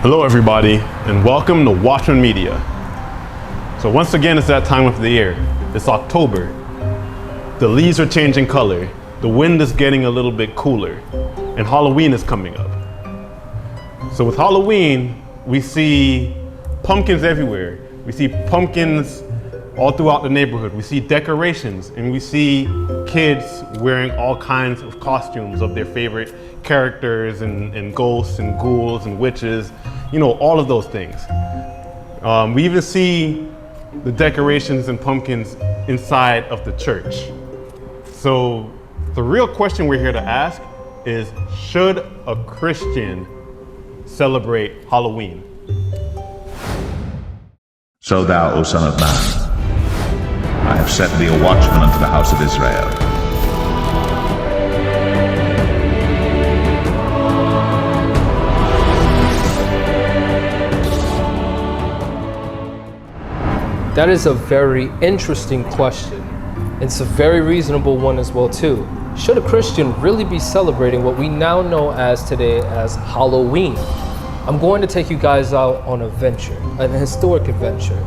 Hello everybody, and welcome to Watchman Media. So once again, it's that time of the year. It's October. The leaves are changing color, the wind is getting a little bit cooler, and Halloween is coming up. So with Halloween, we see pumpkins everywhere. We see pumpkins all throughout the neighborhood. We see decorations, and we see kids wearing all kinds of costumes of their favorite characters and ghosts and ghouls and witches, you know, all of those things. We even see the decorations and pumpkins inside of the church. So the real question we're here to ask is, should a Christian celebrate Halloween? So thou, O Son of Man, I have set thee a watchman unto the house of Israel. That is a very interesting question. It's a very reasonable one as well too. Should a Christian really be celebrating what we now know as today as Halloween? I'm going to take you guys out on a venture, an historic adventure.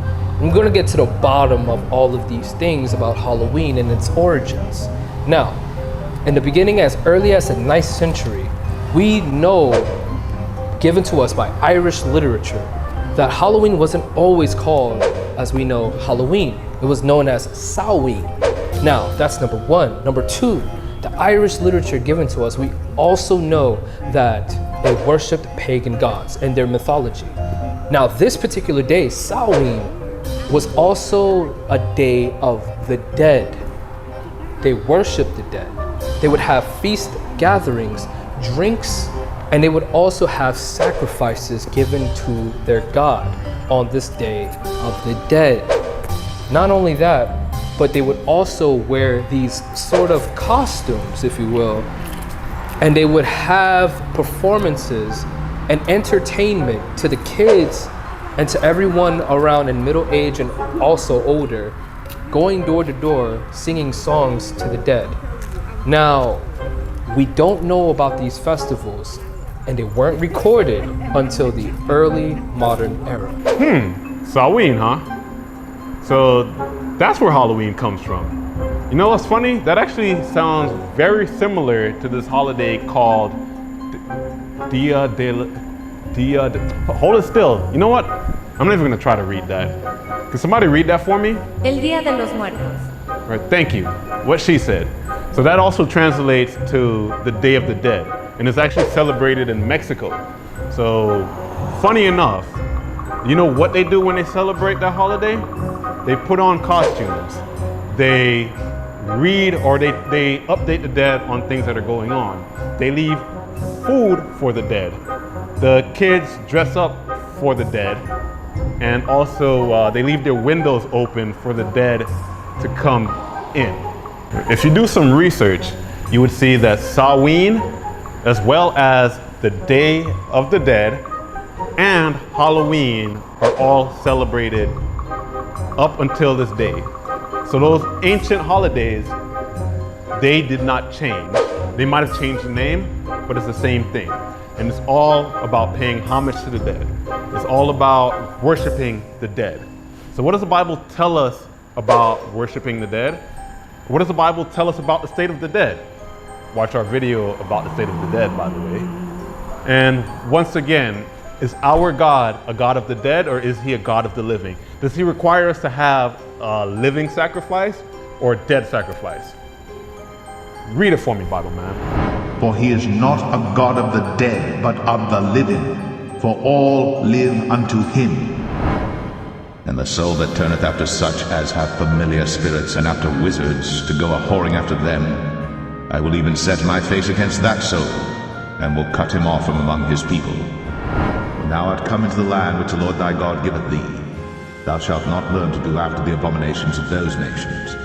I'm going to get to the bottom of all of these things about Halloween and its origins. Now, in the beginning, as early as the 9th century, we know, given to us by Irish literature, that Halloween wasn't always called, as we know, Halloween. It was known as Samhain. Now, that's number one. Number two, the Irish literature given to us, we also know that they worshipped pagan gods and their mythology. Now, this particular day, Samhain, was also a day of the dead. They worshipped the dead. They would have feast gatherings, drinks, and they would also have sacrifices given to their god on this day of the dead. Not only that, but they would also wear these sort of costumes, if you will, and they would have performances and entertainment to the kids and to everyone around in middle age and also older, going door to door, singing songs to the dead. Now, we don't know about these festivals, and they weren't recorded until the early modern era. Samhain, huh? So that's where Halloween comes from. You know what's funny? That actually sounds very similar to this holiday called hold it still. You know what? I'm not even gonna try to read that. Can somebody read that for me? El Día de los Muertos. All right, thank you. What she said. So that also translates to the Day of the Dead, and it's actually celebrated in Mexico. So funny enough, you know what they do when they celebrate that holiday? They put on costumes. They read or they update the dead on things that are going on. They leave food for the dead. The kids dress up for the dead, and also they leave their windows open for the dead to come in. If you do some research, you would see that Samhain, as well as the Day of the Dead and Halloween, are all celebrated up until this day. So those ancient holidays, they did not change. They might have changed the name, but it's the same thing. And it's all about paying homage to the dead. It's all about worshiping the dead. So what does the Bible tell us about worshiping the dead? What does the Bible tell us about the state of the dead? Watch our video about the state of the dead, by the way. And once again, is our God a God of the dead, or is he a God of the living? Does he require us to have a living sacrifice or a dead sacrifice? Read it for me, Bible man. For he is not a God of the dead, but of the living, for all live unto him. And the soul that turneth after such as have familiar spirits, and after wizards, to go a-whoring after them, I will even set my face against that soul, and will cut him off from among his people. When thou art come into the land which the Lord thy God giveth thee, thou shalt not learn to do after the abominations of those nations.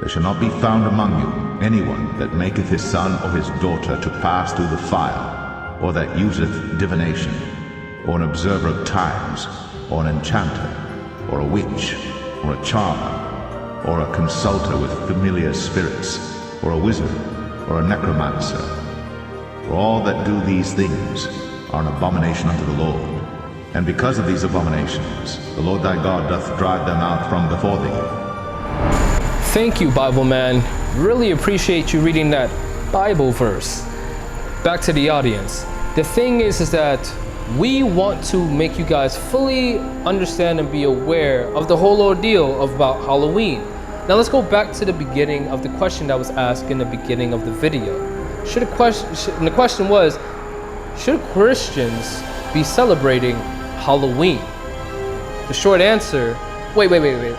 There shall not be found among you anyone that maketh his son or his daughter to pass through the fire, or that useth divination, or an observer of times, or an enchanter, or a witch, or a charmer, or a consulter with familiar spirits, or a wizard, or a necromancer. For all that do these things are an abomination unto the Lord. And because of these abominations, the Lord thy God doth drive them out from before thee. Thank you, Bible man. Really appreciate you reading that Bible verse. Back to the audience. The thing is that we want to make you guys fully understand and be aware of the whole ordeal about Halloween. Now let's go back to the beginning of the question that was asked in the beginning of the video. The question was, should Christians be celebrating Halloween? The short answer, wait.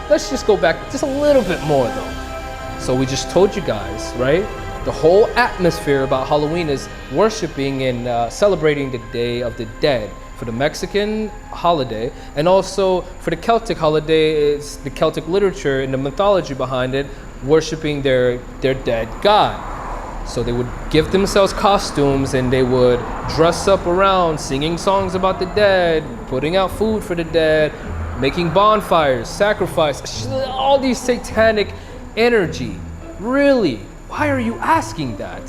Let's just go back just a little bit more though. So we just told you guys, right? The whole atmosphere about Halloween is worshiping and celebrating the Day of the Dead. For the Mexican holiday, and also for the Celtic holiday, it's the Celtic literature and the mythology behind it, worshiping their dead god. So they would give themselves costumes and they would dress up around, singing songs about the dead, putting out food for the dead, making bonfires, sacrifice, all these satanic energy. Really? Why are you asking that?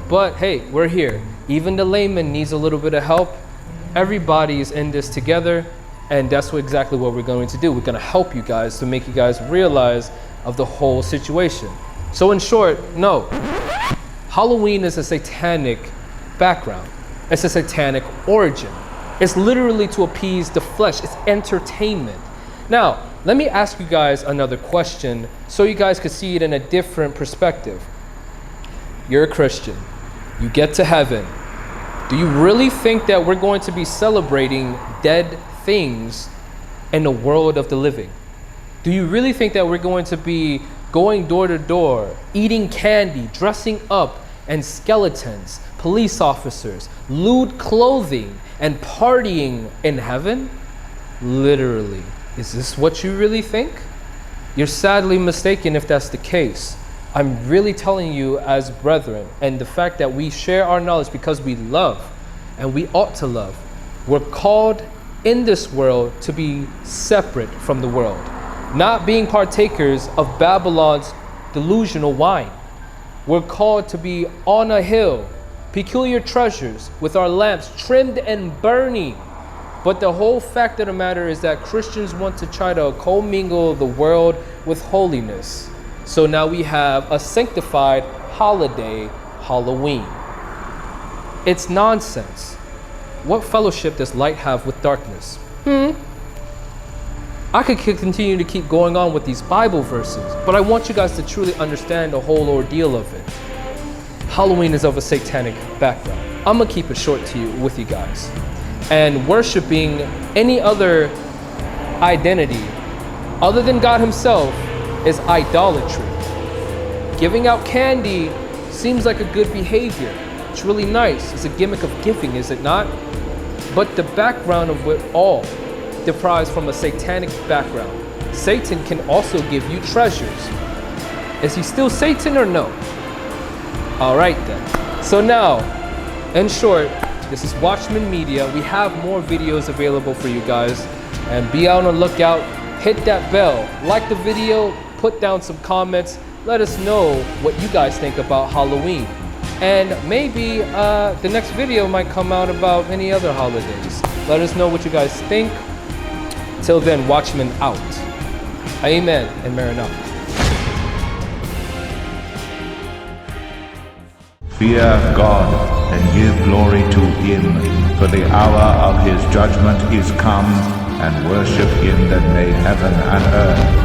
But hey, we're here. Even the layman needs a little bit of help. Everybody is in this together, and that's exactly what we're going to do. We're going to help you guys to make you guys realize of the whole situation. So in short, no. Halloween is a satanic background. It's a satanic origin. It's literally to appease the flesh. It's entertainment. Now, let me ask you guys another question so you guys could see it in a different perspective. You're a Christian. You get to heaven. Do you really think that we're going to be celebrating dead things in the world of the living? Do you really think that we're going to be going door to door, eating candy, dressing up, and skeletons, police officers, lewd clothing, and partying in heaven? Literally. Is this what you really think? You're sadly mistaken if that's the case. I'm really telling you as brethren, and the fact that we share our knowledge because we love, and we ought to love. We're called in this world to be separate from the world, not being partakers of Babylon's delusional wine. We're called to be on a hill, peculiar treasures, with our lamps trimmed and burning. But the whole fact of the matter is that Christians want to try to commingle the world with holiness. So now we have a sanctified holiday, Halloween. It's nonsense. What fellowship does light have with darkness? I could continue to keep going on with these Bible verses, but I want you guys to truly understand the whole ordeal of it. Halloween is of a satanic background. I'm gonna keep it short to you with you guys. And worshiping any other identity other than God himself is idolatry. Giving out candy seems like a good behavior. It's really nice. It's a gimmick of giving, is it not? But the background of it all derives from a satanic background. Satan can also give you treasures. Is he still Satan or no? All right then. So now, in short, this is Watchman Media. We have more videos available for you guys, and be on the lookout. Hit that bell, like the video, put down some comments. Let us know what you guys think about Halloween. And maybe the next video might come out about any other holidays. Let us know what you guys think. Till then, Watchmen out. Amen and Maranatha. Fear God and give glory to him, for the hour of his judgment is come, and worship him that made heaven and earth,